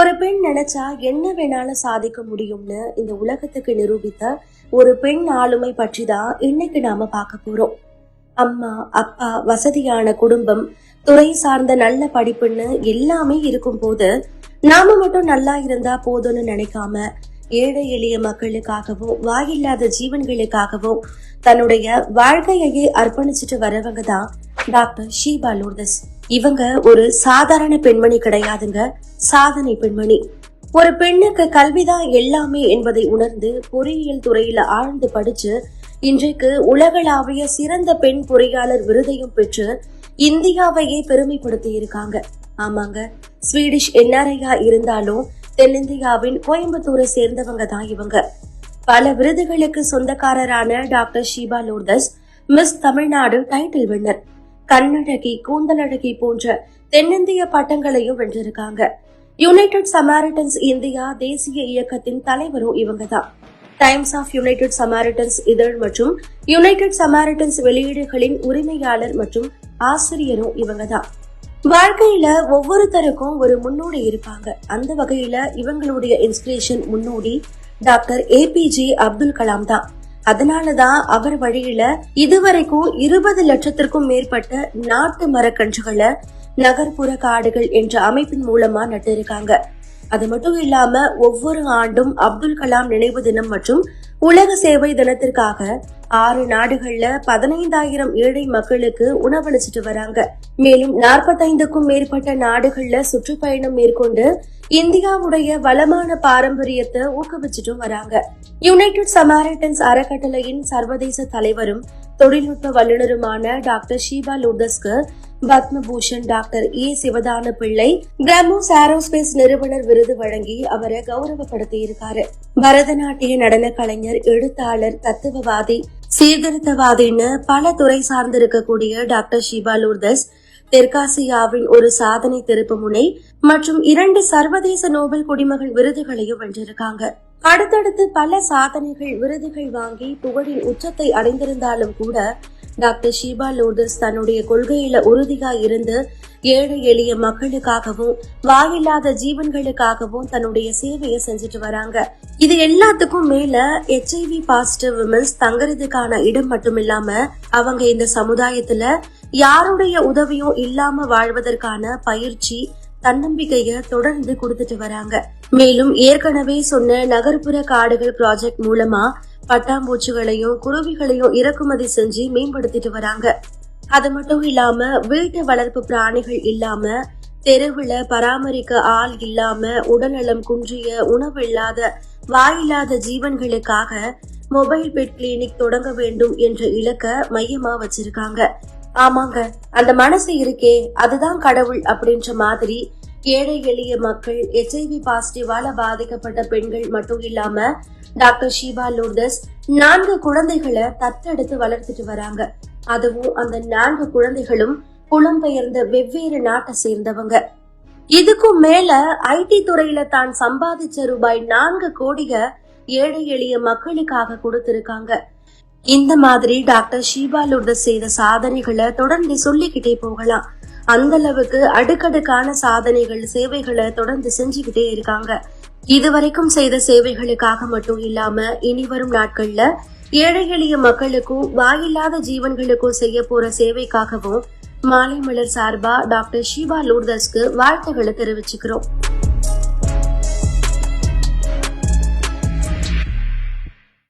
ஒரு பெண் நினைச்சா என்ன வேணாலும் சாதிக்க முடியும்னு இந்த உலகத்துக்கு நிரூபித்த ஒரு பெண் ஆளுமை பற்றி தான் இன்னைக்கு நாம பார்க்க போறோம். அம்மா, அப்பா, வசதியான குடும்பம், துறை சார்ந்த நல்ல படிப்புன்னு எல்லாமே இருக்கும் போது நாம மட்டும் நல்லா இருந்தா போதும்னு நினைக்காம ஏழை எளிய மக்களுக்காகவும் வாயில்லாத ஜீவன்களுக்காகவும் தன்னுடைய வாழ்க்கையே அர்ப்பணிச்சுட்டு வரவங்க தான் டாக்டர் ஷீபா லூர்தஸ். இவங்க ஒரு சாதாரண பெண்மணி கிடையாதுங்க, சாதனை பெண்மணி. ஒரு பெண்ணுக்கு கல்விதான் எல்லாமே என்பதை உணர்ந்து பொறியியல் துறையில ஆழ்ந்து படிச்சு இன்றைக்கு உலகளாவிய சிறந்த பெண் பொறியாளர் விருதையும் பெற்று இந்தியாவையே பெருமைப்படுத்தி இருக்காங்க. ஆமாங்க, ஸ்வீடிஷ் என்ஆர்ஐயா இருந்தாலும் தென்னிந்தியாவின் கோயம்புத்தூரை சேர்ந்தவங்க தான் இவங்க. பல விருதுகளுக்கு சொந்தக்காரரான doctor Sheeba Lourdes miss Tamil Nadu title winner, கண்ணழகி, கூந்தலழகி போன்ற தென்னிந்திய பட்டங்களையும் வென்றிருக்காங்க. யுனைடெட் சமாரிட்டன்ஸ் இந்தியா தேசிய இயக்கத்தின் தலைவரும் இவங்க தான். டைம்ஸ் ஆஃப் யுனைடெட் சமாரிட்டன்ஸ் இதழ் மற்றும் யுனைடெட் சமாரிட்டன்ஸ் வெளியீடுகளின் உரிமையாளர் மற்றும் ஆசிரியரும் இவங்க தான். வாழ்க்கையில ஒவ்வொருத்தருக்கும் ஒரு முன்னோடி இருப்பாங்க. அந்த வகையில இவங்களுடைய இன்ஸ்பிரேஷன் முன்னோடி டாக்டர் ஏபிஜே அப்துல் கலாம் தான். அதனாலதான் அவர் வழியில இதுவரைக்கும் 20 லட்சத்திற்கும் மேற்பட்ட நாட்டு மரக்கன்றுகளை நகர்ப்புற காடுகள் என்ற அமைப்பின் மூலமா நட்டு இருக்காங்க. அது மட்டும் இல்லாம ஒவ்வொரு ஆண்டும் அப்துல் கலாம் நினைவு தினம் மற்றும் உலக சேவை தினத்திற்காக 6 நாடுகள்ல 15,000 ஏழை மக்களுக்கு உணவளிச்சிட்டு வராங்க. மேலும் 45க்கும் மேற்பட்ட நாடுகள்ல சுற்றுப்பயணம் மேற்கொண்டு இந்தியாவுடைய வளமான பாரம்பரியத்தை ஊக்குவிச்சுட்டும் வராங்க. யுனைடெட் சமாரிட்டன்ஸ் அறக்கட்டளையின் சர்வதேச தலைவரும் தொழில்நுட்ப வல்லுநருமான டாக்டர் ஷீபா லூர்தஸ்க்கு Padma Bhushan doctor A Sivathanu Pillai BrahMos aerospace நிறுவனர் விருது வழங்கி அவரை கௌரவப்படுத்தி இருக்காரு. பரதநாட்டிய நடன கலைஞர், எழுத்தாளர், தத்துவவாதி, சீர்திருத்தவாதின்னு பல துறை சார்ந்து இருக்கக்கூடிய டாக்டர் ஷீபா லூர்தஸ் தெற்காசியாவின் ஒரு சாதனை திருப்பு முனை மற்றும் 2 சர்வதேச நோபல் குடிமகள் விருதுகளையும் வென்றிருக்காங்க. அடுத்தடுத்து பல சாதனைகள், விருதுகள் வாங்கி புகழின் உச்சத்தை அடைந்திருந்தாலும் கூட டாக்டர் ஷீபா லூர்தஸ் தன்னுடைய கொள்கையில உறுதியா இருந்து ஏழை எளிய மக்களுக்காகவும் வாயில்லாத ஜீவன்களுக்காகவும் தன்னுடைய சேவையை செஞ்சுட்டு வராங்க. இது எல்லாத்துக்கும் மேல HIV பாசிட்டிவ் விமன்ஸ் தங்கறதுக்கான இடம் மட்டும் இல்லாம அவங்க இந்த சமுதாயத்துல யாருடைய உதவியும் இல்லாம வாழ்வதற்கான பயிற்சி, தன்னம்பிக்கைய தொடர்ந்து கொடுத்துட்டு வராங்க. மேலும் ஏற்கனவே சொன்ன நகர்ப்புற காடுகள் ப்ராஜெக்ட் மூலமா பட்டாம்பூச்சிகளையும் குருவிகளையும் இறக்குமதி செஞ்சு மேம்படுத்திட்டு வராங்க. அது மட்டும் இல்லாம வீட்டு வளர்ப்பு பிராணிகள் இல்லாம, தெருவுல பராமரிக்க ஆள் இல்லாம, உடல்நலம் குன்றிய, உணவு இல்லாத, வாயில்லாத ஜீவன்களுக்காக மொபைல் பெட் கிளினிக் தொடங்க வேண்டும் என்ற இலக்க மையமா வச்சிருக்காங்க. ஆமாங்க, அந்த மனசு இருக்கே அதுதான் கடவுள் அப்படின்ற மாதிரி ஏழை எளிய மக்கள், HIV பாசிட்டிவால பாதிக்கப்பட்ட பெண்கள் மட்டும் இல்லாம டாக்டர் ஷீபா லூர்தஸ் 4 குழந்தைகளை தத்தெடுத்து வளர்த்துட்டு வராங்க. அதுவும் அந்த 4 குழந்தைகளும் புலம்பெயர்ந்த வெவ்வேறு நாட்டை சேர்ந்தவங்க. இதுக்கும் மேல IT துறையில தான் சம்பாதிச்ச ரூபாய் 4 கோடிய ஏழை எளிய மக்களுக்காக கொடுத்திருக்காங்க. இந்த மாதிரி டாக்டர் ஷீபா லூர்தஸ் செய்த சாதனைகளை தொடர்ந்து சொல்லிக்கிட்டே போகலாம். அந்த அளவுக்கு அடுக்கடுக்கான சாதனைகள், சேவைகளை தொடர்ந்து செஞ்சுக்கிட்டே இருக்காங்க. இதுவரைக்கும் செய்த சேவைகளுக்காக மட்டும் இல்லாம இனி வரும் நாட்கள்ல ஏழை எளிய மக்களுக்கும் வாயில்லாத ஜீவன்களுக்கும் செய்ய போற சேவைக்காகவும் மாலை மலர் சார்பா டாக்டர் ஷீபா லூர்தஸ்க்கு வாழ்த்துக்களை தெரிவிச்சுக்கிறோம்.